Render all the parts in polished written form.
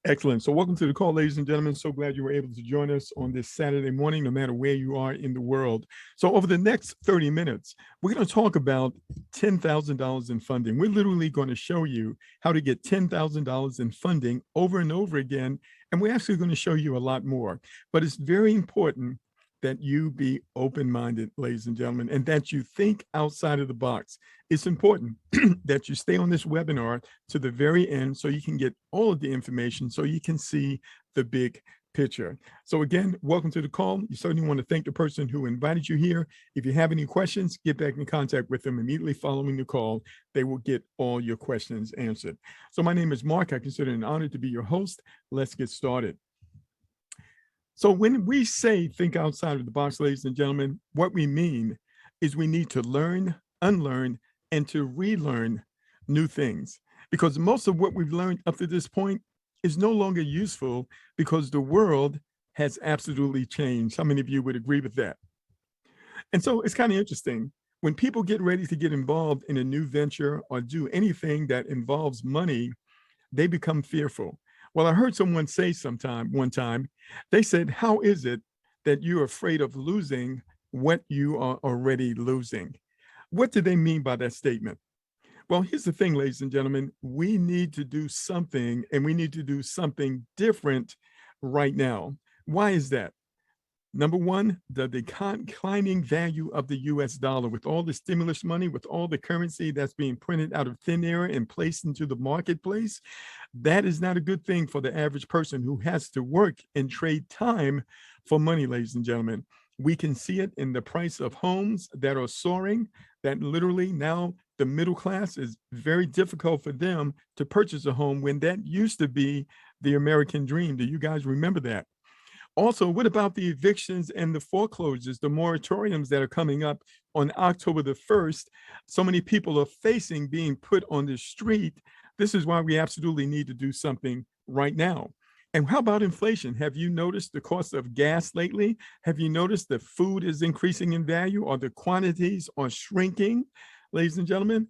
Excellent. So welcome to the call, ladies and gentlemen. So glad you were able to join us on this Saturday morning, no matter where you are in the world. So over the next 30 minutes, we're going to talk about $10,000 in funding. We're literally going to show you how to get $10,000 in funding over and over again. And we're actually going to show you a lot more. But it's very important that you be open-minded, ladies and gentlemen, and that you think outside of the box. It's important that you stay on this webinar to the very end so you can get all of the information so you can see the big picture. So again, welcome to the call. You certainly want to thank the person who invited you here. If you have any questions, get back in contact with them immediately following the call. They will get all your questions answered. So my name is Mark. I consider it an honor to be your host. Let's get started. So when we say think outside of the box, ladies and gentlemen, what we mean is we need to learn, unlearn, and to relearn new things. Because most of what we've learned up to this point is no longer useful because the world has absolutely changed. How many of you would agree with that? And so it's kind of interesting. When people get ready to get involved in a new venture or do anything that involves money, they become fearful. Well, I heard someone say one time, they said, how is it that you're afraid of losing what you are already losing? What do they mean by that statement? Well, here's the thing, ladies and gentlemen, we need to do something, and we need to do something different right now. Why is that? Number one, the declining value of the US dollar, with all the stimulus money, with all the currency that's being printed out of thin air and placed into the marketplace, that is not a good thing for the average person who has to work and trade time for money, ladies and gentlemen. We can see it in the price of homes that are soaring, that literally now the middle class is very difficult for them to purchase a home when that used to be the American dream. Do you guys remember that? Also, what about the evictions and the foreclosures, the moratoriums that are coming up on October the 1st? So many people are facing being put on the street. This is why we absolutely need to do something right now. And how about inflation? Have you noticed the cost of gas lately? Have you noticed that food is increasing in value, or the quantities are shrinking, ladies and gentlemen?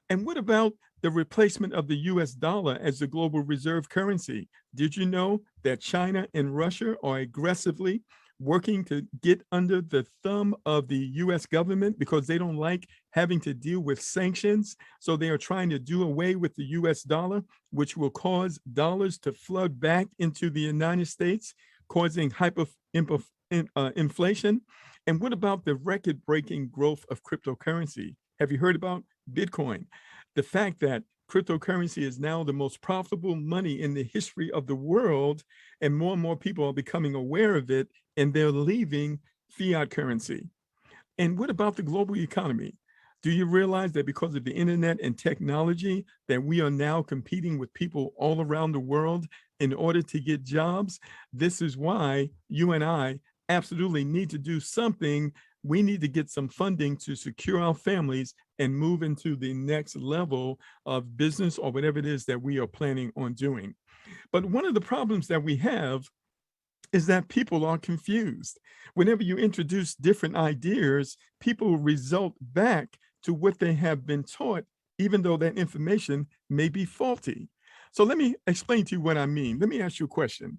And what about the replacement of the US dollar as the global reserve currency? Did you know that China and Russia are aggressively working to get under the thumb of the US government because they don't like having to deal with sanctions? So they are trying to do away with the US dollar, which will cause dollars to flood back into the United States, causing inflation. And what about the record-breaking growth of cryptocurrency? Have you heard about Bitcoin? The fact that cryptocurrency is now the most profitable money in the history of the world, and more people are becoming aware of it, and they're leaving fiat currency. And what about the global economy? Do you realize that because of the internet and technology, that we are now competing with people all around the world in order to get jobs? This is why you and I absolutely need to do something. We need to get some funding to secure our families and move into the next level of business or whatever it is that we are planning on doing. But one of the problems that we have is that people are confused. Whenever you introduce different ideas, people result back to what they have been taught, even though that information may be faulty. So let me explain to you what I mean. Let me ask you a question.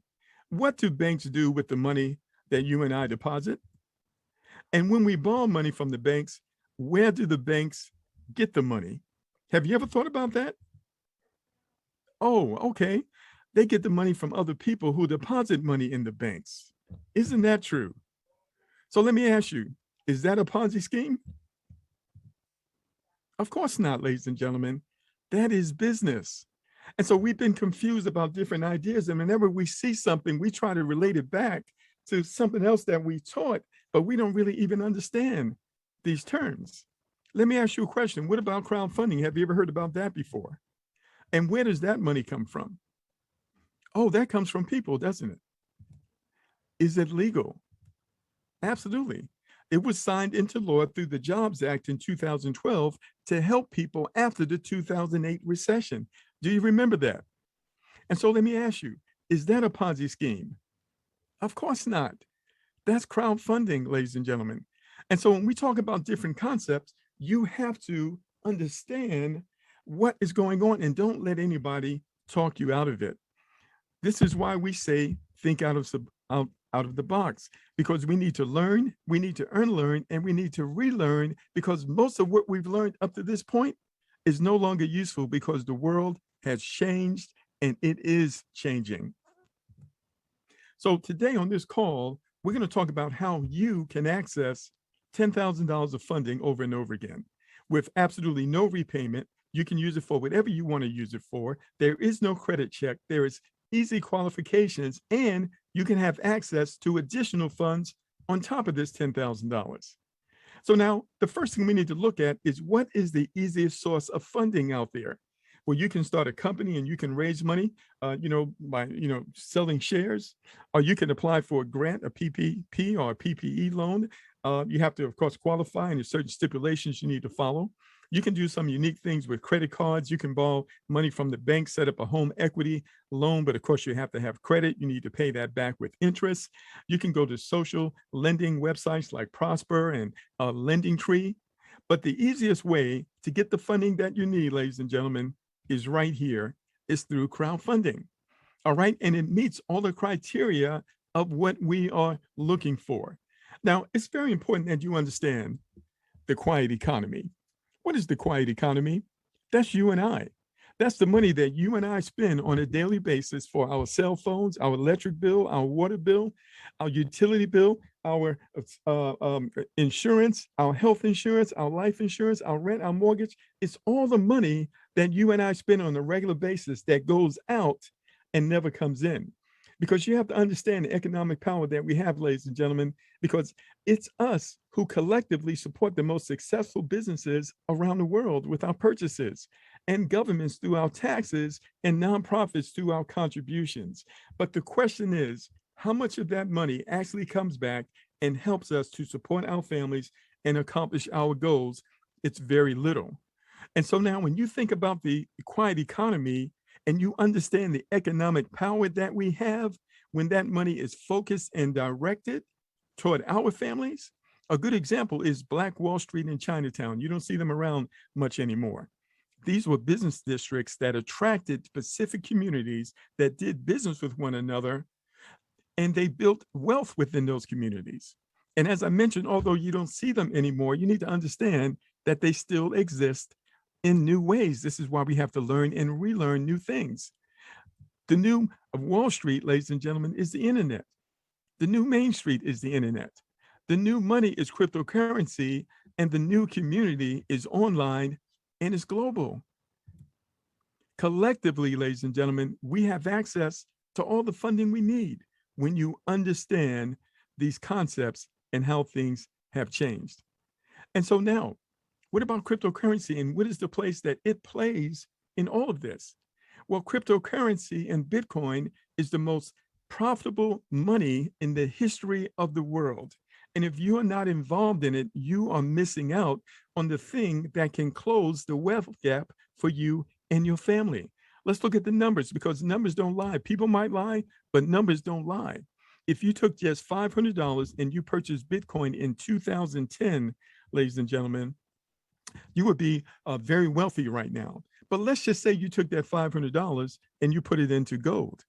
What do banks do with the money that you and I deposit? And when we borrow money from the banks, where do the banks get the money? Have you ever thought about that? Oh, okay. They get the money from other people who deposit money in the banks. Isn't that true? So let me ask you, is that a Ponzi scheme? Of course not, ladies and gentlemen. That is business. And so we've been confused about different ideas. And whenever we see something, we try to relate it back to something else that we taught, but we don't really even understand these terms. Let me ask you a question. What about crowdfunding? Have you ever heard about that before? And where does that money come from? Oh, that comes from people, doesn't it? Is it legal? Absolutely. It was signed into law through the Jobs Act in 2012 to help people after the 2008 recession. Do you remember that? And so let me ask you, is that a Ponzi scheme? Of course not. That's crowdfunding, ladies and gentlemen. And so when we talk about different concepts, you have to understand what is going on and don't let anybody talk you out of it. This is why we say think out of the box, because we need to learn, we need to unlearn, and we need to relearn, because most of what we've learned up to this point is no longer useful because the world has changed and it is changing. So today on this call, we're going to talk about how you can access $10,000 of funding over and over again with absolutely no repayment. You can use it for whatever you want to use it for. There is no credit check. There is easy qualifications, and you can have access to additional funds on top of this $10,000. So now the first thing we need to look at is what is the easiest source of funding out there? Well, you can start a company and you can raise money, by, selling shares, or you can apply for a grant, a PPP or a PPE loan. You have to, of course, qualify, and there's certain stipulations you need to follow. You can do some unique things with credit cards. You can borrow money from the bank, set up a home equity loan, but of course you have to have credit. You need to pay that back with interest. You can go to social lending websites like Prosper and Lending Tree. But the easiest way to get the funding that you need, ladies and gentlemen, is right here. It's through crowdfunding. All right. And it meets all the criteria of what we are looking for. Now, it's very important that you understand the quiet economy. What is the quiet economy? That's you and I. That's the money that you and I spend on a daily basis for our cell phones, our electric bill, our water bill, our utility bill, our insurance, our health insurance, our life insurance, our rent, our mortgage. It's all the money that you and I spend on a regular basis that goes out and never comes in. Because you have to understand the economic power that we have, ladies and gentlemen, because it's us who collectively support the most successful businesses around the world with our purchases, and governments through our taxes, and nonprofits through our contributions. But the question is, how much of that money actually comes back and helps us to support our families and accomplish our goals? It's very little. And so now when you think about the quiet economy, and you understand the economic power that we have when that money is focused and directed toward our families. A good example is Black Wall Street in Chinatown. You don't see them around much anymore. These were business districts that attracted specific communities that did business with one another, and they built wealth within those communities. And as I mentioned, although you don't see them anymore, you need to understand that they still exist in new ways. This is why we have to learn and relearn new things. The new Wall Street, ladies and gentlemen, is the internet. The new Main Street is the internet. The new money is cryptocurrency, and the new community is online and it's global. Collectively, ladies and gentlemen, we have access to all the funding we need when you understand these concepts and how things have changed. And so now, what about cryptocurrency, and what is the place that it plays in all of this? Well, cryptocurrency and Bitcoin is the most profitable money in the history of the world. And if you are not involved in it, you are missing out on the thing that can close the wealth gap for you and your family. Let's look at the numbers, because numbers don't lie. People might lie, but numbers don't lie. If you took just $500 and you purchased Bitcoin in 2010, ladies and gentlemen, you would be very wealthy right now. But let's just say you took that $500 and you put it into gold.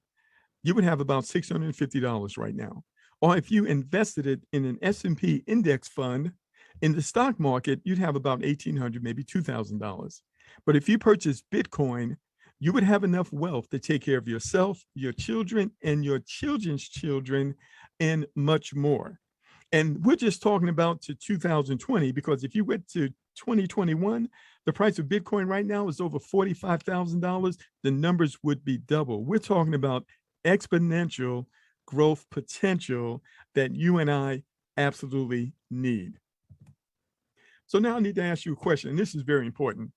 You would have about $650 right now. Or if you invested it in an S&P index fund in the stock market, you'd have about $1,800, maybe $2,000. But if you purchase Bitcoin, you would have enough wealth to take care of yourself, your children, and your children's children, and much more. And we're just talking about to 2020, because if you went to 2021, the price of Bitcoin right now is over $45,000. The numbers would be double. We're talking about exponential growth potential that you and I absolutely need. So now I need to ask you a question, and this is very important.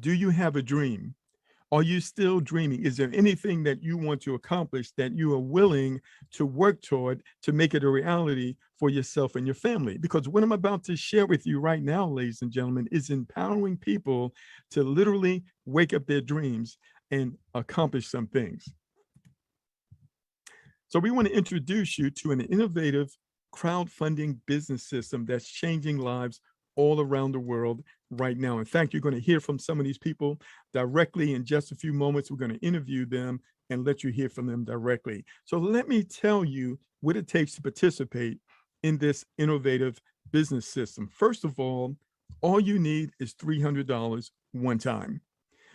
Do you have a dream? Are you still dreaming? Is there anything that you want to accomplish that you are willing to work toward to make it a reality for yourself and your family? Because what I'm about to share with you right now, ladies and gentlemen, is empowering people to literally wake up their dreams and accomplish some things. So we want to introduce you to an innovative crowdfunding business system that's changing lives all around the world right now. In fact, you're going to hear from some of these people directly in just a few moments. We're going to interview them and let you hear from them directly. So let me tell you what it takes to participate in this innovative business system. First of all you need is $300 one time.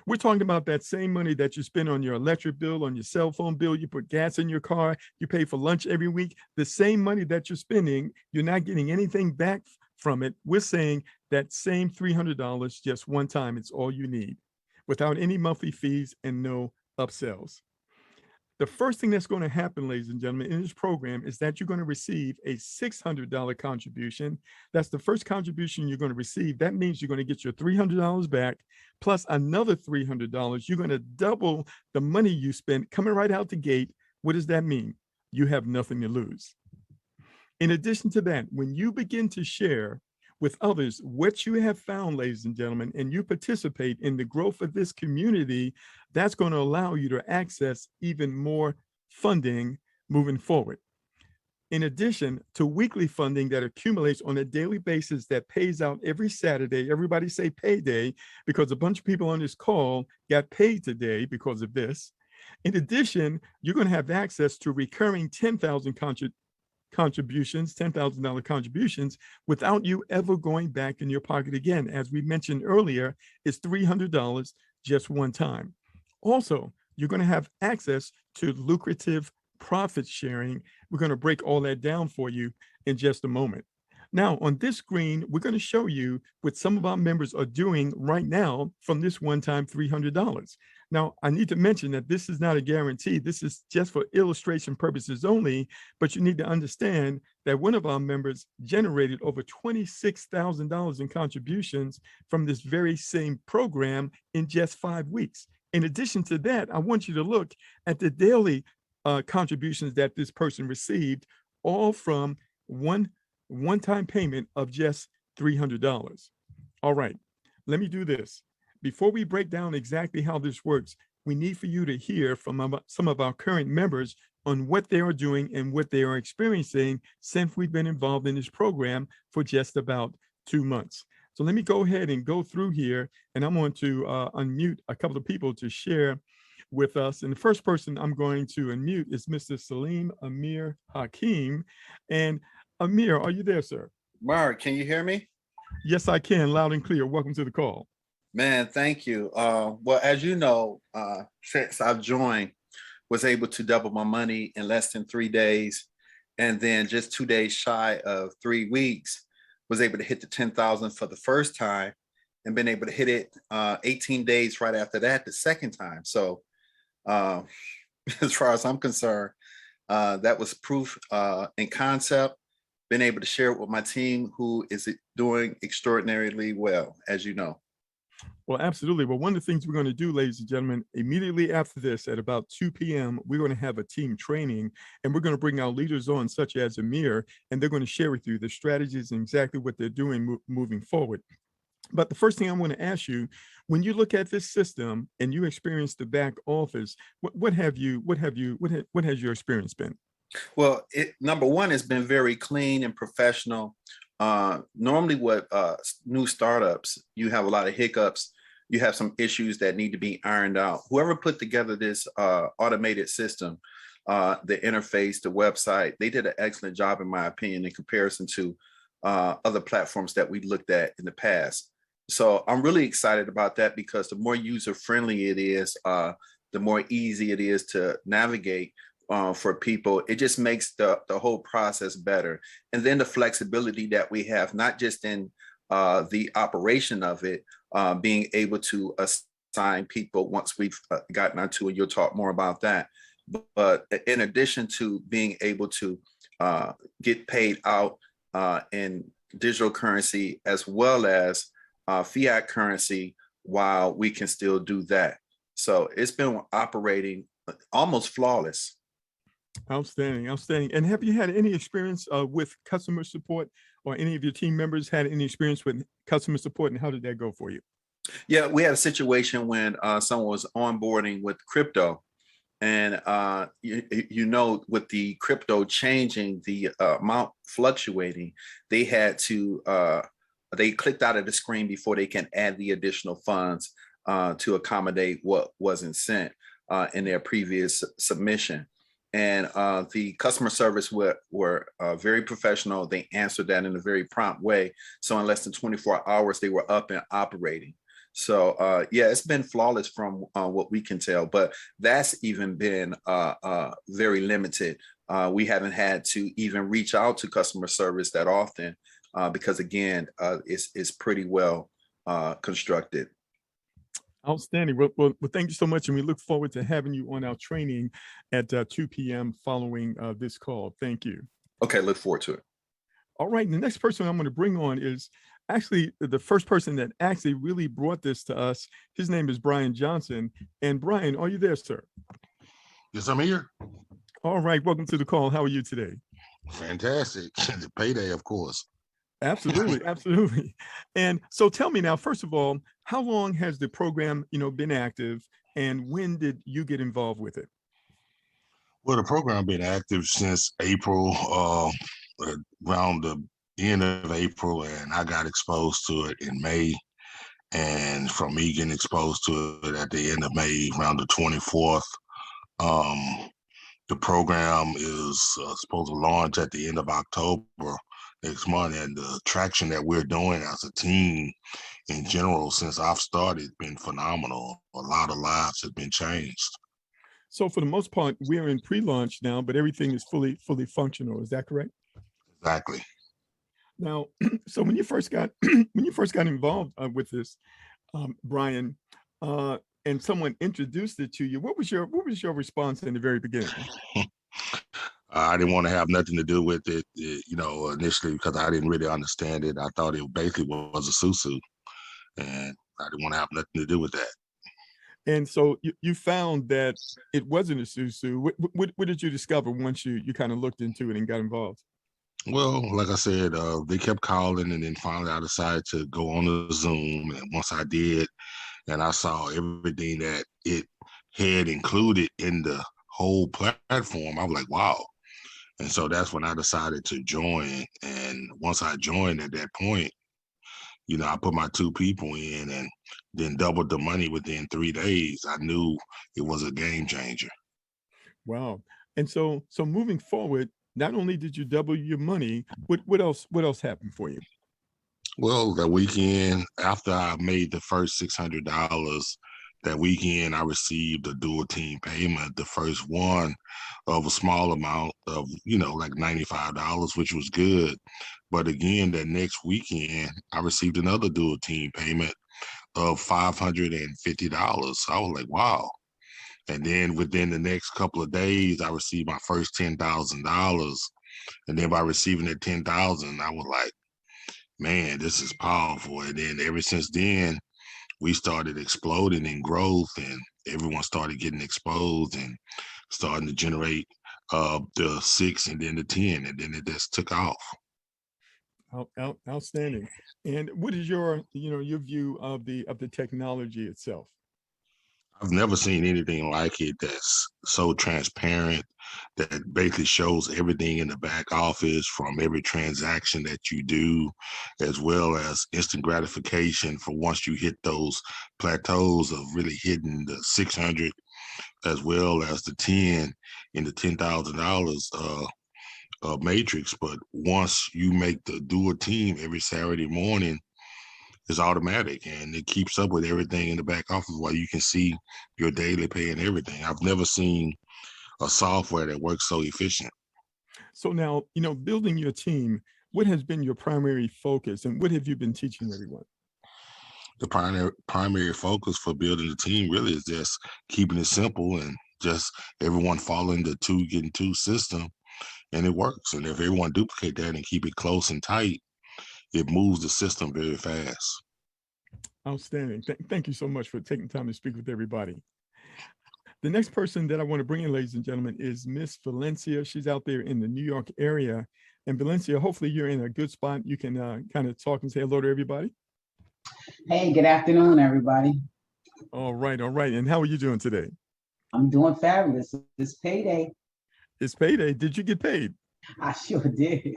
We're talking about that same money that you spend on your electric bill, on your cell phone bill, you put gas in your car, you pay for lunch every week. The same money that you're spending, you're not getting anything back from it. We're saying that same $300 just one time, it's all you need without any monthly fees and no upsells. The first thing that's going to happen, ladies and gentlemen, in this program is that you're going to receive a $600 contribution. That's the first contribution you're going to receive. That means you're going to get your $300 back plus another $300. You're going to double the money you spent coming right out the gate. What does that mean? You have nothing to lose. In addition to that, when you begin to share with others what you have found, ladies and gentlemen, and you participate in the growth of this community, that's going to allow you to access even more funding moving forward. In addition to weekly funding that accumulates on a daily basis that pays out every Saturday, everybody say payday, because a bunch of people on this call got paid today because of this. In addition, you're going to have access to recurring 10,000 contributions, $10,000 contributions without you ever going back in your pocket again. As we mentioned earlier, it's $300 just one time. Also, you're going to have access to lucrative profit sharing. We're going to break all that down for you in just a moment. Now, on this screen, we're going to show you what some of our members are doing right now from this one-time $300. Now, I need to mention that this is not a guarantee. This is just for illustration purposes only, but you need to understand that one of our members generated over $26,000 in contributions from this very same program in just 5 weeks. In addition to that, I want you to look at the daily contributions that this person received, all from one-time payment of just $300. All right, let me do this. Before we break down exactly how this works, we need for you to hear from some of our current members on what they are doing and what they are experiencing since we've been involved in this program for just about 2 months. So let me go ahead and go through here, and I'm going to unmute a couple of people to share with us. And the first person I'm going to unmute is Mr. Salim Amir Hakim. And Amir, are you there, sir? Mark, can you hear me? Yes, I can, loud and clear. Welcome to the call. Man, thank you. Well, as you know, since I've joined, was able to double my money in less than 3 days. And then just 2 days shy of 3 weeks, was able to hit the 10,000 for the first time and been able to hit it 18 days right after that, the second time. So as far as I'm concerned, that was proof in concept, been able to share it with my team who is doing extraordinarily well, as you know. Well, absolutely. Well, one of the things we're going to do, ladies and gentlemen, immediately after this at about 2 p.m., we're going to have a team training, and we're going to bring our leaders on, such as Amir, and they're going to share with you the strategies and exactly what they're doing moving forward. But the first thing I want to ask you, when you look at this system and you experience the back office, what has your experience been? Well, number one, it's been very clean and professional. Normally with new startups, you have a lot of hiccups. You have some issues that need to be ironed out. Whoever put together this automated system, the interface, the website, they did an excellent job, in my opinion, in comparison to other platforms that we looked at in the past. So I'm really excited about that, because the more user-friendly it is, the more easy it is to navigate for people. It just makes the whole process better. And then the flexibility that we have, not just in the operation of it, being able to assign people once we've gotten onto it, you'll talk more about that. But in addition to being able to get paid out in digital currency as well as fiat currency, while we can still do that. So it's been operating almost flawless. Outstanding, outstanding. And have you had any experience with customer support, or any of your team members had any experience with customer support, and how did that go for you? Yeah, we had a situation when someone was onboarding with crypto, and you know, with the crypto changing, the amount fluctuating, they had to they clicked out of the screen before they can add the additional funds to accommodate what wasn't sent in their previous submission. And the customer service were very professional. They answered that in a very prompt way. So in less than 24 hours, they were up and operating. So yeah, it's been flawless from what we can tell, but that's even been very limited. We haven't had to even reach out to customer service that often because again, it's pretty well constructed. Outstanding. Well, thank you so much. And we look forward to having you on our training at 2 p.m. following this call. Thank you. Okay, look forward to it. All right. And the next person I'm going to bring on is actually the first person that actually really brought this to us. His name is Brian Johnson. And Brian, are you there, sir? Yes, I'm here. All right. Welcome to the call. How are you today? Fantastic. The payday, of course. Absolutely, absolutely. And so tell me now, first of all, how long has the program, been active, and when did you get involved with it? Well, the program been active since April, around the end of April, and I got exposed to it in May. And from me getting exposed to it at the end of May, around the 24th, the program is supposed to launch at the end of October next month, and the traction that we're doing as a team in general since I've started been phenomenal. A lot of lives have been changed. So for the most part, we're in pre-launch now, but everything is fully functional. Is that correct? Exactly. Now, so when you first got involved with this, Brian, and someone introduced it to you, what was your response in the very beginning? I didn't want to have nothing to do with it, initially because I didn't really understand it. I thought it basically was a susu, and I didn't want to have nothing to do with that. And so you found that it wasn't a susu. What did you discover once you kind of looked into it and got involved? Well, like I said, they kept calling, and then finally I decided to go on the Zoom. And once I did, and I saw everything that it had included in the whole platform, I was like, wow. And so that's when I decided to join. And once I joined at that point, I put my 2 people in and then doubled the money within 3 days. I knew it was a game changer. Wow. And so moving forward, not only did you double your money, what else happened for you? Well, that weekend, after I made the first $600, that weekend I received a dual team payment, the first one of a small amount of, like $95, which was good. But again, that next weekend, I received another dual team payment of $550. So I was like, wow. And then within the next couple of days, I received my first $10,000. And then by receiving that $10,000, I was like, man, this is powerful. And then ever since then, we started exploding in growth, and everyone started getting exposed and starting to generate the 6 and then the 10, and then it just took off. Outstanding. And what is your view of the technology itself? I've never seen anything like it that's so transparent, that basically shows everything in the back office from every transaction that you do, as well as instant gratification for once you hit those plateaus of really hitting the 600 as well as the 10 in the $10,000 matrix. But once you make the dual team every Saturday morning, it's automatic, and it keeps up with everything in the back office while you can see your daily pay and everything. I've never seen a software that works so efficient. So now, building your team, what has been your primary focus, and what have you been teaching everyone? The primary focus for building the team really is just keeping it simple and just everyone following the 2 getting 2 system, and it works. And if everyone duplicate that and keep it close and tight, it moves the system very fast. Outstanding. Thank you so much for taking time to speak with everybody. The next person that I want to bring in, ladies and gentlemen, is Miss Valencia. She's out there in the New York area. And Valencia, hopefully you're in a good spot. You can kind of talk and say hello to everybody. Hey, good afternoon, everybody. All right. And how are you doing today? I'm doing fabulous. It's payday. It's payday. Did you get paid? I sure did.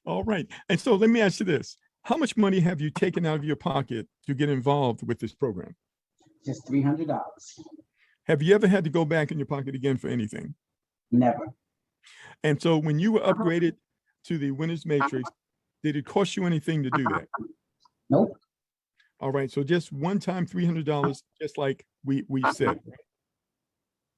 All right. And so let me ask you this. How much money have you taken out of your pocket to get involved with this program? Just $300. Have you ever had to go back in your pocket again for anything? Never. And so when you were upgraded to the Winners Matrix, did it cost you anything to do that? Nope. All right. So just one time $300, just like we said.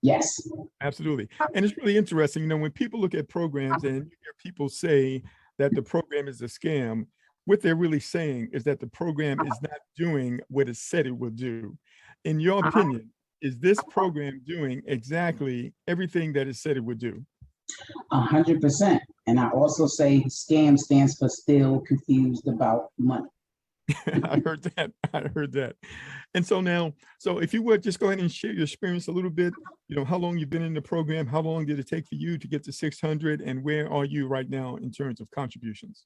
Yes. Absolutely. And it's really interesting, you know, when people look at programs and you hear people say that the program is a scam, what they're really saying is that the program is not doing what it said it will do. In your opinion, is this program doing exactly everything that it said it would do? 100%. And I also say scam stands for still confused about money. I heard that. I heard that. And so now, so if you would just go ahead and share your experience a little bit, you know, how long you've been in the program, how long did it take for you to get to 600, and where are you right now in terms of contributions?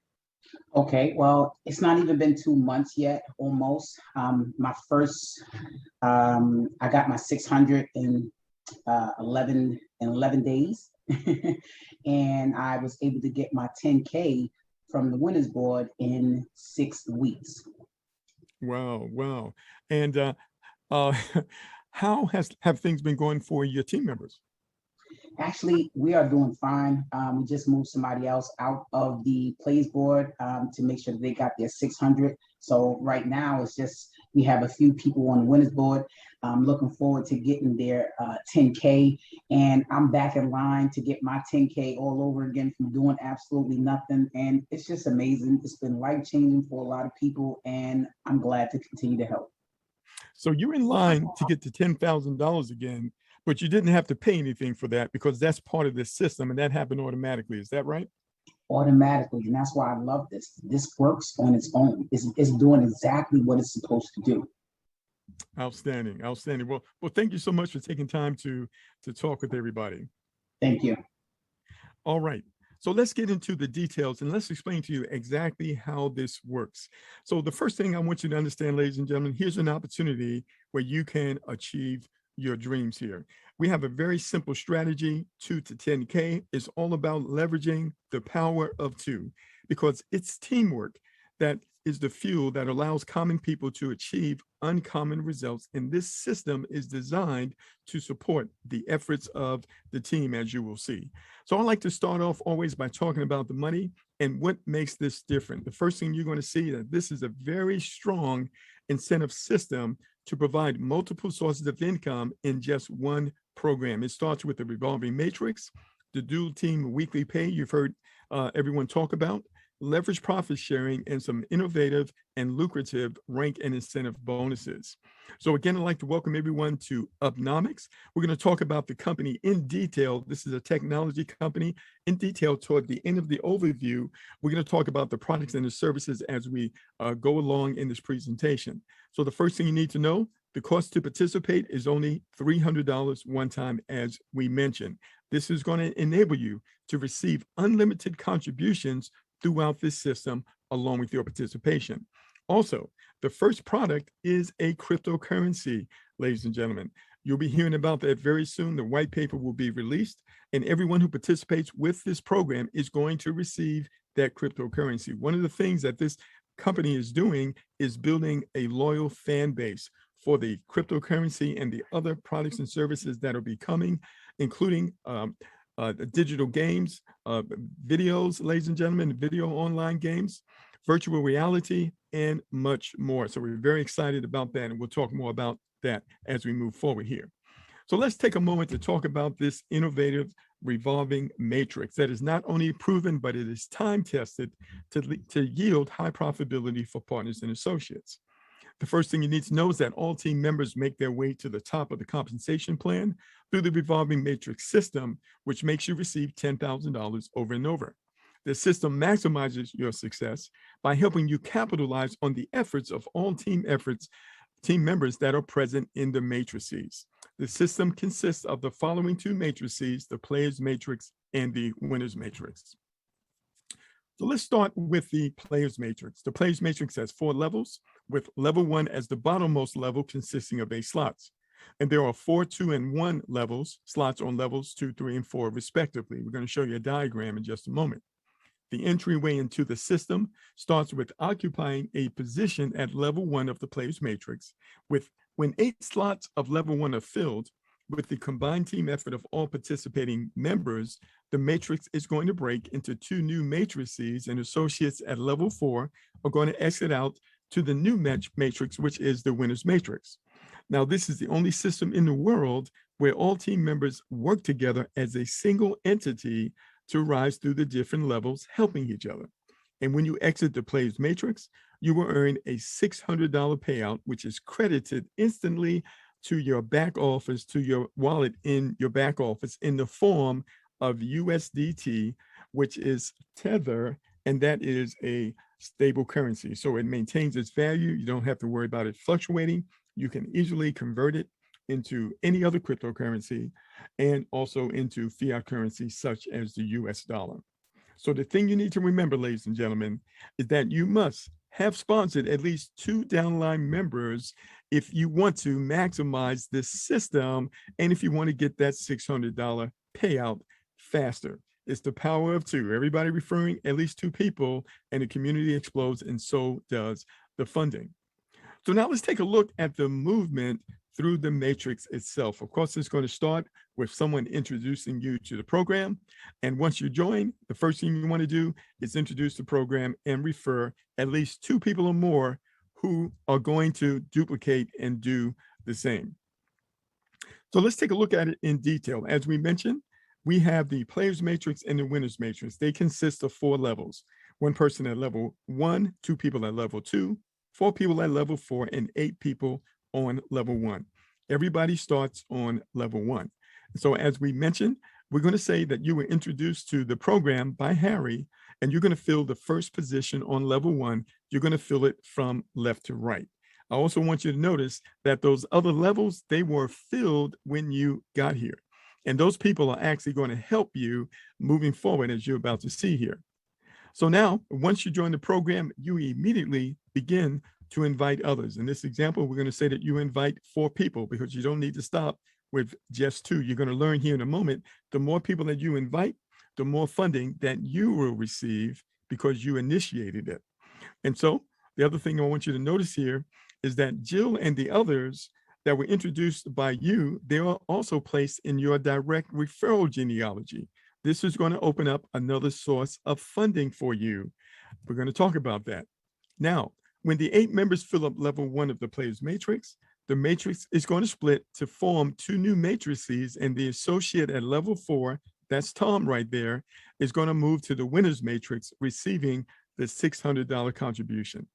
Okay, well, it's not even been 2 months yet, almost. My first, I got my 600 in 11 days. And I was able to get my 10K from the winners board in 6 weeks. Wow, wow. And how have things been going for your team members? Actually, we are doing fine. We just moved somebody else out of the plays board to make sure that they got their 600. So right now it's just, we have a few people on the winners board. I'm looking forward to getting their 10K, and I'm back in line to get my 10K all over again from doing absolutely nothing. And it's just amazing. It's been life-changing for a lot of people, and I'm glad to continue to help. So you're in line to get to $10,000 again, but you didn't have to pay anything for that because that's part of the system and that happened automatically. Is that right? Automatically. And that's why I love this. This works on its own. It's doing exactly what it's supposed to do. Outstanding. Outstanding. Well, thank you so much for taking time to talk with everybody. Thank you. All right. So let's get into the details and let's explain to you exactly how this works. So the first thing I want you to understand, ladies and gentlemen, here's an opportunity where you can achieve your dreams here. We have a very simple strategy, 2 to 10K. It's all about leveraging the power of 2 because it's teamwork that is the fuel that allows common people to achieve uncommon results. And this system is designed to support the efforts of the team, as you will see. So I like to start off always by talking about the money and what makes this different. The first thing you're going to see that this is a very strong incentive system to provide multiple sources of income in just one program. It starts with the revolving matrix, the dual team weekly pay you've heard everyone talk about, leverage profit sharing, and some innovative and lucrative rank and incentive bonuses. So again, I'd like to welcome everyone to Upnomix. We're going to talk about the company in detail. This is a technology company in detail toward the end of the overview. We're going to talk about the products and the services as we go along in this presentation. So the first thing you need to know, the cost to participate is only $300 one time, as we mentioned. This is going to enable you to receive unlimited contributions throughout this system along with your participation. Also, the first product is a cryptocurrency, ladies and gentlemen. You'll be hearing about that very soon. The white paper will be released, and everyone who participates with this program is going to receive that cryptocurrency. One of the things that this company is doing is building a loyal fan base for the cryptocurrency and the other products and services that will be coming, including digital games, videos, ladies and gentlemen, video online games, virtual reality, and much more. So we're very excited about that, and we'll talk more about that as we move forward here. So let's take a moment to talk about this innovative revolving matrix that is not only proven, but it is time tested to yield high profitability for partners and associates. The first thing you need to know is that all team members make their way to the top of the compensation plan through the revolving matrix system, which makes you receive $10,000 over and over. The system maximizes your success by helping you capitalize on the efforts of all team members that are present in the matrices. The system consists of the following 2 matrices, the players matrix and the winners matrix. So let's start with the players matrix. The players matrix has 4 levels, with level 1 as the bottommost level consisting of 8 slots. And there are 4, 2, and 1 levels, slots on levels 2, 3, and 4 respectively. We're going to show you a diagram in just a moment. The entryway into the system starts with occupying a position at level 1 of the player's matrix. When 8 slots of level 1 are filled, with the combined team effort of all participating members, the matrix is going to break into 2 new matrices, and associates at level 4 are going to exit out to the new matrix, which is the winner's matrix. Now, this is the only system in the world where all team members work together as a single entity to rise through the different levels, helping each other. And when you exit the player's matrix, you will earn a $600 payout, which is credited instantly to your back office, to your wallet in your back office, in the form of USDT, which is Tether, and that is a stable currency. So it maintains its value. You don't have to worry about it fluctuating. You can easily convert it into any other cryptocurrency and also into fiat currency such as the US dollar. So the thing you need to remember, ladies and gentlemen, is that you must have sponsored at least 2 downline members if you want to maximize this system and if you want to get that $600 payout faster. It's the power of 2. Everybody referring at least 2 people, and the community explodes, and so does the funding. So now let's take a look at the movement through the matrix itself. Of course, it's going to start with someone introducing you to the program. And once you join, the first thing you want to do is introduce the program and refer at least 2 people or more who are going to duplicate and do the same. So let's take a look at it in detail. As we mentioned, we have the player's matrix and the winner's matrix. They consist of 4 levels. 1 person at level 1, 2 people at level 2, 4 people at level 4, and 8 people on level 1. Everybody starts on level 1. So as we mentioned, we're going to say that you were introduced to the program by Harry, and you're going to fill the first position on level 1. You're going to fill it from left to right. I also want you to notice that those other levels, they were filled when you got here. And those people are actually going to help you moving forward, as you're about to see here. So now, once you join the program, you immediately begin to invite others. In this example, we're going to say that you invite 4 people, because you don't need to stop with just 2. You're going to learn here in a moment, the more people that you invite, the more funding that you will receive because you initiated it. And so the other thing I want you to notice here is that Jill and the others that were introduced by you, they are also placed in your direct referral genealogy. This is going to open up another source of funding for you. We're going to talk about that. Now, when the 8 members fill up level 1 of the player's matrix, the matrix is going to split to form 2 new matrices, and the associate at level 4, that's Tom right there, is going to move to the winner's matrix, receiving the $600 contribution.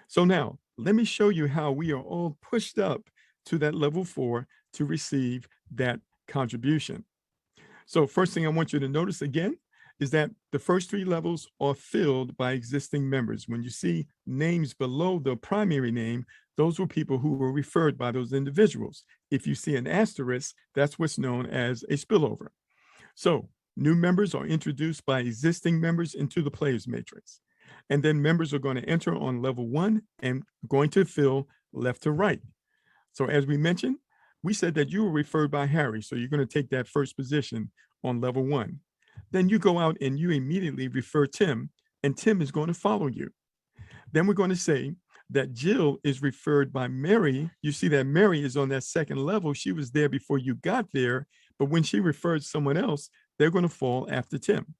So now, let me show you how we are all pushed up to that level 4 to receive that contribution. So first thing I want you to notice again is that the first 3 levels are filled by existing members. When you see names below the primary name, those were people who were referred by those individuals. If you see an asterisk, that's what's known as a spillover. So new members are introduced by existing members into the player's matrix. And then members are going to enter on level 1 and going to fill left to right. So as we mentioned, we said that you were referred by Harry. So you're going to take that first position on level 1. Then you go out and you immediately refer Tim, and Tim is going to follow you. Then we're going to say that Jill is referred by Mary. You see that Mary is on that second level. She was there before you got there, but when she refers someone else, they're going to fall after Tim.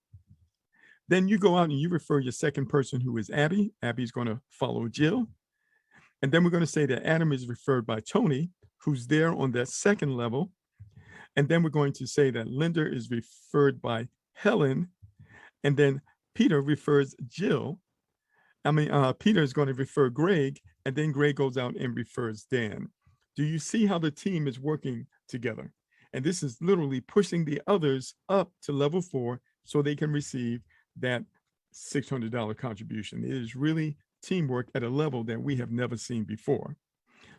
Then you go out and you refer your second person, who is Abby. Abby's going to follow Jill. And then we're going to say that Adam is referred by Tony, who's there on that second level. And then we're going to say that Linda is referred by Helen. And then Peter refers Jill. Peter is going to refer Greg, and then Greg goes out and refers Dan. Do you see how the team is working together? And this is literally pushing the others up to level 4 so they can receive that $600 contribution. It is really teamwork at a level that we have never seen before.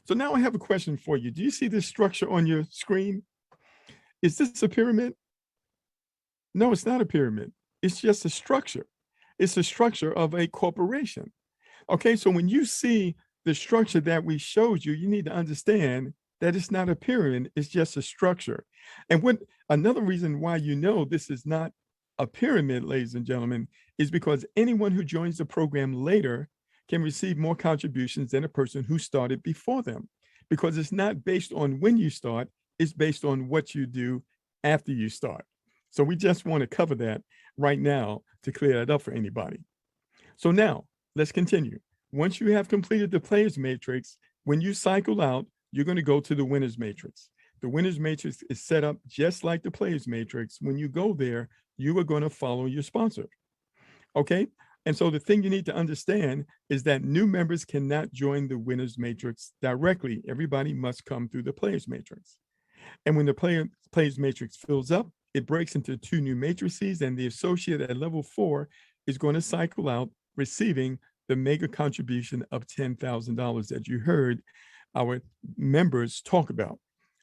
So now I have a question for you. Do you see this structure on your screen? Is this a pyramid? No, it's not a pyramid. It's just a structure. It's a structure of a corporation. Okay, so when you see the structure that we showed you, you need to understand that it's not a pyramid, it's just a structure. And another reason why you know this is not A pyramid, ladies and gentlemen, is because anyone who joins the program later can receive more contributions than a person who started before them, because it's not based on when you start, it's based on what you do after you start. So we just want to cover that right now to clear that up for anybody. So now let's continue. Once you have completed the players matrix, when you cycle out, you're going to go to the winners matrix. The winners matrix is set up just like the players matrix. When you go there, you are going to follow your sponsor. Okay. And so the thing you need to understand is that new members cannot join the winners matrix directly. Everybody must come through the players matrix. And when the players matrix fills up, it breaks into two new matrices, and the associate at level 4 is going to cycle out, receiving the mega contribution of $10,000 that you heard our members talk about.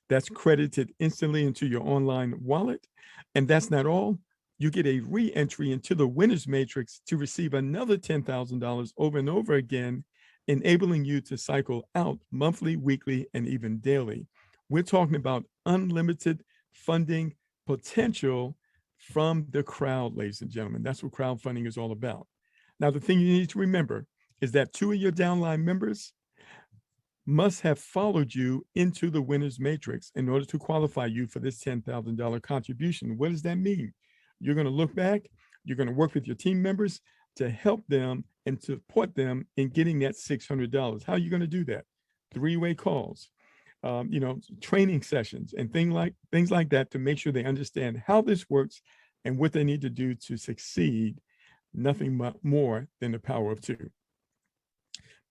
That's credited instantly into your online wallet. And that's not all. You get a re-entry into the winners matrix to receive another $10,000 over and over again, enabling you to cycle out monthly, weekly, and even daily. We're talking about unlimited funding potential from the crowd, ladies and gentlemen. That's what crowdfunding is all about. Now, the thing you need to remember is that 2 of your downline members must have followed you into the winners matrix in order to qualify you for this $10,000 contribution. What does that mean? You're going to look back, you're going to work with your team members to help them and support them in getting that $600. How are you going to do that? 3-way calls, training sessions and things like that to make sure they understand how this works and what they need to do to succeed. Nothing more than the power of 2.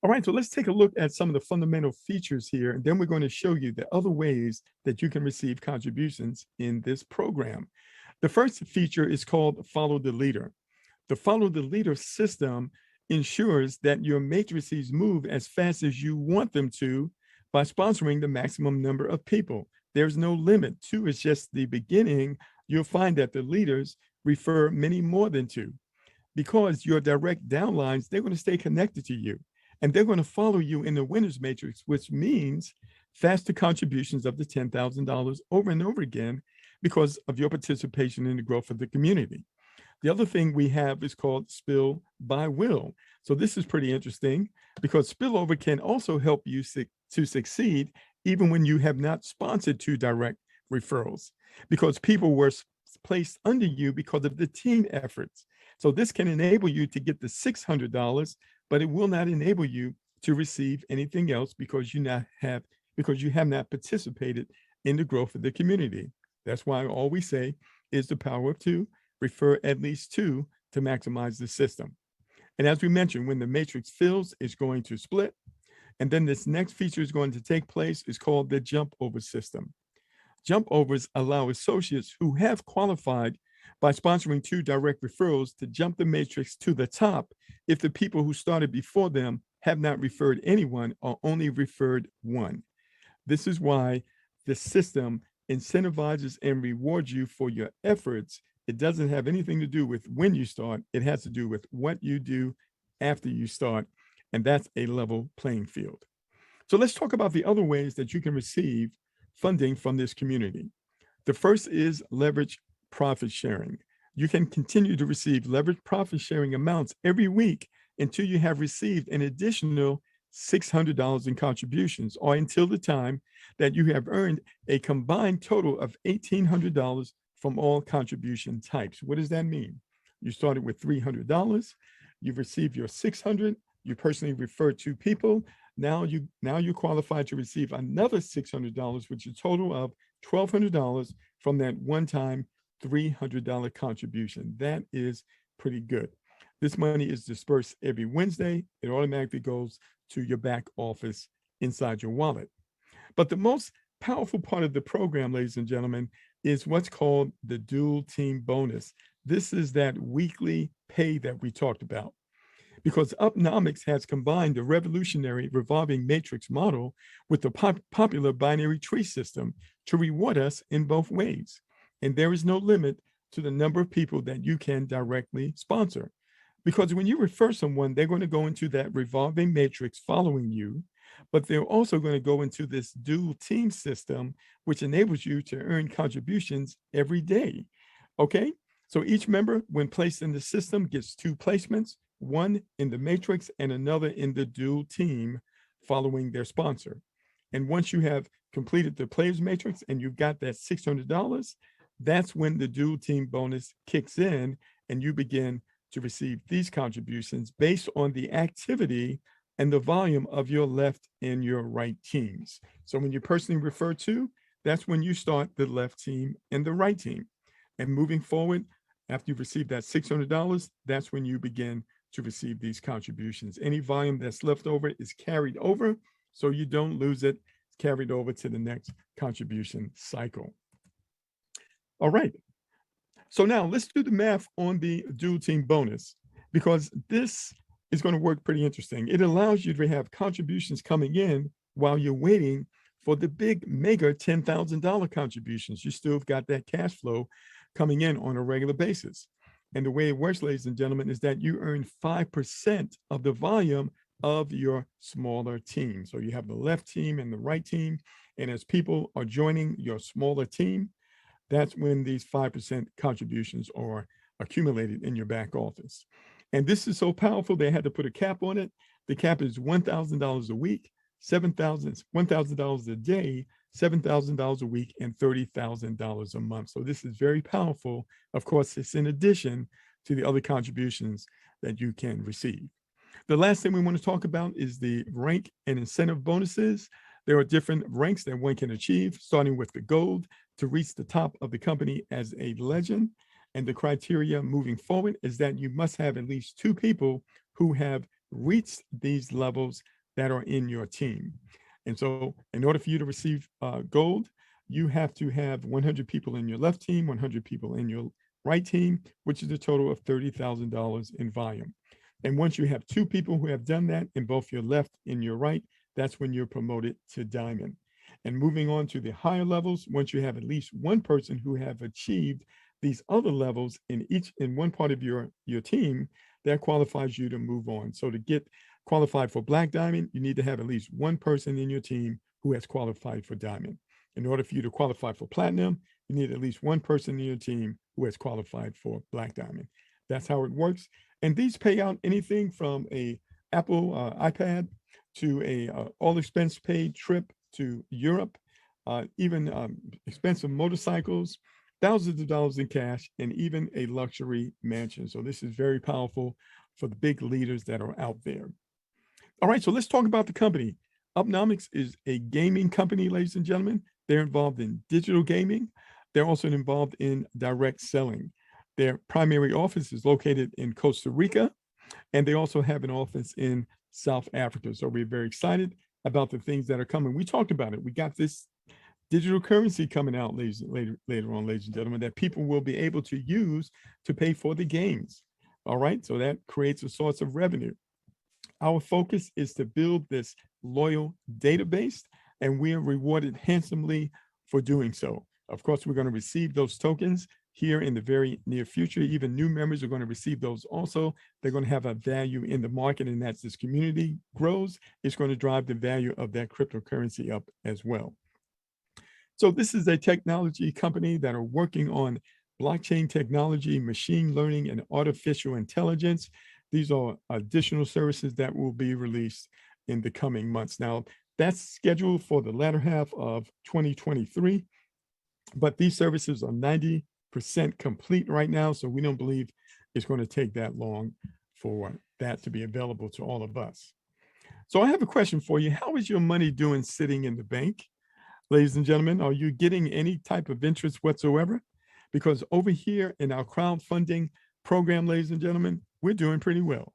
All right, so let's take a look at some of the fundamental features here, and then we're going to show you the other ways that you can receive contributions in this program. The first feature is called Follow the Leader. The Follow the Leader system ensures that your matrices move as fast as you want them to by sponsoring the maximum number of people. There's no limit. 2 is just the beginning. You'll find that the leaders refer many more than 2, because your direct downlines, they're going to stay connected to you, and they're going to follow you in the winners matrix, which means faster contributions of the $10,000 over and over again because of your participation in the growth of the community. The other thing we have is called Spill by Will. So this is pretty interesting because spillover can also help you to succeed even when you have not sponsored 2 direct referrals, because people were placed under you because of the team efforts. So this can enable you to get the $600, but it will not enable you to receive anything else because you have not participated in the growth of the community. That's why all we say is the power of 2, refer at least 2 to maximize the system. And as we mentioned, when the matrix fills, it's going to split. And then this next feature is going to take place is called the jump over system. Jump overs allow associates who have qualified by sponsoring 2 direct referrals to jump the matrix to the top if the people who started before them have not referred anyone or only referred 1. This is why the system incentivizes and rewards you for your efforts. It doesn't have anything to do with when you start. It has to do with what you do after you start. And that's a level playing field. So let's talk about the other ways that you can receive funding from this community. The first is leverage profit sharing. You can continue to receive leverage profit sharing amounts every week until you have received an additional $600 in contributions, or until the time that you have earned a combined total of $1,800 from all contribution types. What does that mean? You started with $300, you've received your $600, you personally referred 2 people. Now you qualify to receive another $600, which is a total of $1,200 from that one-time $300 contribution. That is pretty good. This money is dispersed every Wednesday. It automatically goes to your back office inside your wallet. But the most powerful part of the program, ladies and gentlemen, is what's called the dual team bonus. This is that weekly pay that we talked about, because Upnomix has combined the revolutionary revolving matrix model with the popular binary tree system to reward us in both ways. And there is no limit to the number of people that you can directly sponsor. Because when you refer someone, they're going to go into that revolving matrix following you, but they're also going to go into this dual team system, which enables you to earn contributions every day. Okay, So each member, when placed in the system, gets 2 placements, one in the matrix and another in the dual team following their sponsor. And once you have completed the players matrix and you've got that $600, that's when the dual team bonus kicks in and you begin to receive these contributions based on the activity and the volume of your left and your right teams. So when you personally refer to, that's when you start the left team and the right team. And moving forward, after you've received that $600, that's when you begin to receive these contributions. Any volume that's left over is carried over, so you don't lose it. It's carried over to the next contribution cycle. All right. So now let's do the math on the dual team bonus, because this is going to work pretty interesting. It allows you to have contributions coming in while you're waiting for the big mega $10,000 contributions. You still have got that cash flow coming in on a regular basis. And the way it works, ladies and gentlemen, is that you earn 5% of the volume of your smaller team. So you have the left team and the right team. And as people are joining your smaller team, that's when these 5% contributions are accumulated in your back office. And this is so powerful, they had to put a cap on it. The cap is $1,000 a week, $1,000 a day, $7,000 a week, and $30,000 a month. So this is very powerful. Of course, it's in addition to the other contributions that you can receive. The last thing we want to talk about is the rank and incentive bonuses. There are different ranks that one can achieve, starting with the gold to reach the top of the company as a legend. And the criteria moving forward is that you must have at least 2 people who have reached these levels that are in your team. And so in order for you to receive gold, you have to have 100 people in your left team, 100 people in your right team, which is a total of $30,000 in volume. And once you have 2 people who have done that in both your left and your right, that's when you're promoted to diamond. And moving on to the higher levels, once you have at least 1 person who have achieved these other levels in one part of your team, that qualifies you to move on. So to get qualified for black diamond, you need to have at least 1 person in your team who has qualified for diamond. In order for you to qualify for platinum, you need at least 1 person in your team who has qualified for black diamond. That's how it works. And these pay out anything from a Apple iPad to a all expense paid trip to Europe, even expensive motorcycles, thousands of dollars in cash, and even a luxury mansion. So this is very powerful for the big leaders that are out there. All right, so let's talk about the company. Upnomix is a gaming company, ladies and gentlemen. They're involved in digital gaming. They're also involved in direct selling. Their primary office is located in Costa Rica, and they also have an office in South Africa. So we're very excited about the things that are coming. We talked about it. We got this digital currency coming out later on, ladies and gentlemen, that people will be able to use to pay for the games. All right, so that creates a source of revenue. Our focus is to build this loyal database, and we are rewarded handsomely for doing so. Of course, we're going to receive those tokens here in the very near future. Even new members are going to receive those also. They're going to have a value in the market, and as this community grows, it's going to drive the value of that cryptocurrency up as well. So this is a technology company that are working on blockchain technology, machine learning, and artificial intelligence. These are additional services that will be released in the coming months. Now, that's scheduled for the latter half of 2023, but these services are 90% complete right now, so we don't believe it's going to take that long for that to be available to all of us. So I have a question for you. How is your money doing sitting in the bank? Ladies and gentlemen, are you getting any type of interest whatsoever? Because over here in our crowdfunding program, ladies and gentlemen, we're doing pretty well.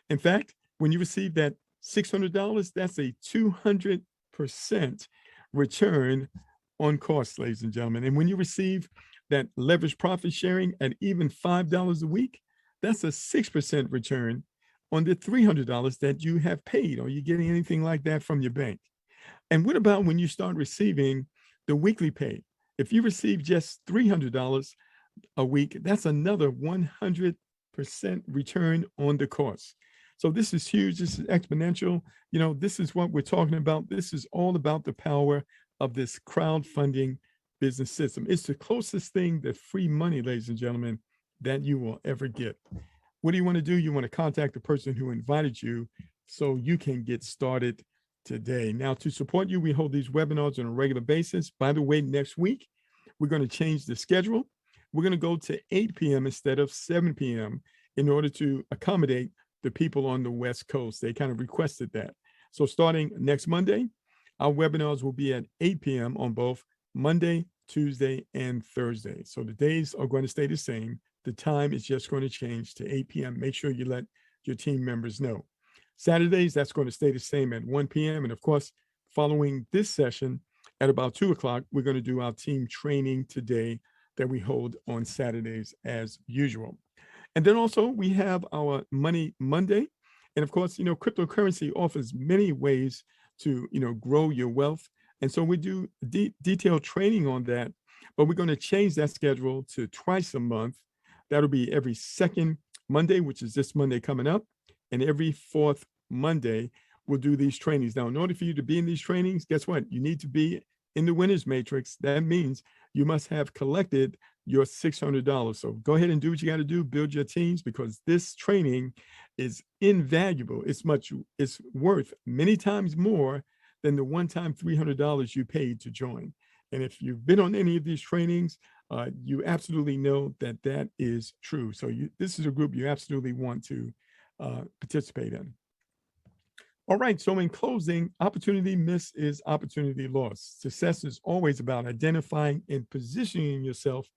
In fact, when you receive that $600, that's a 200% return on cost, ladies and gentlemen. And when you receive that leverage profit sharing at even $5 a week, that's a 6% return on the $300 that you have paid. Are you getting anything like that from your bank? And what about when you start receiving the weekly pay? If you receive just $300 a week, that's another 100% return on the cost. So this is huge. This is exponential. You know, this is what we're talking about. This is all about the power of this crowdfunding business system. It's the closest thing to free money, ladies and gentlemen, that you will ever get. What do you want to do? You want to contact the person who invited you so you can get started today. Now, to support you, we hold these webinars on a regular basis. By the way, next week, we're going to change the schedule. We're going to go to 8 p.m. instead of 7 p.m. in order to accommodate the people on the West Coast. They kind of requested that. So starting next Monday, our webinars will be at 8 p.m. on both Monday, Tuesday, and Thursday. So the days are going to stay the same. The time is just going to change to 8 p.m. Make sure you let your team members know. Saturdays, that's going to stay the same at 1 p.m. And of course, following this session at about 2 o'clock, we're going to do our team training today that we hold on Saturdays as usual. And then also we have our Money Monday. And of course, cryptocurrency offers many ways to, grow your wealth. And so we do detailed training on that, but we're going to change that schedule to twice a month. That'll be every second Monday, which is this Monday coming up. And every fourth Monday, we'll do these trainings. Now, in order for you to be in these trainings, guess what? You need to be in the winners matrix. That means you must have collected your $600. So go ahead and do what you got to do, build your teams, because this training is invaluable. It's worth many times more than the one-time $300 you paid to join. And if you've been on any of these trainings, you absolutely know that that is true. So this is a group you absolutely want to participate in. All right, so in closing, opportunity missed is opportunity lost. Success is always about identifying and positioning yourself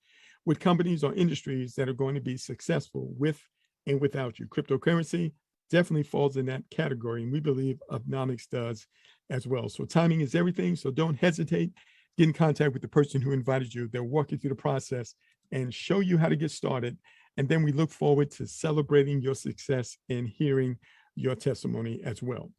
with companies or industries that are going to be successful with and without you. Cryptocurrency definitely falls in that category, and we believe Upnomix does as well. So timing is everything, so don't hesitate. Get in contact with the person who invited you. They'll walk you through the process and show you how to get started. And then we look forward to celebrating your success and hearing your testimony as well.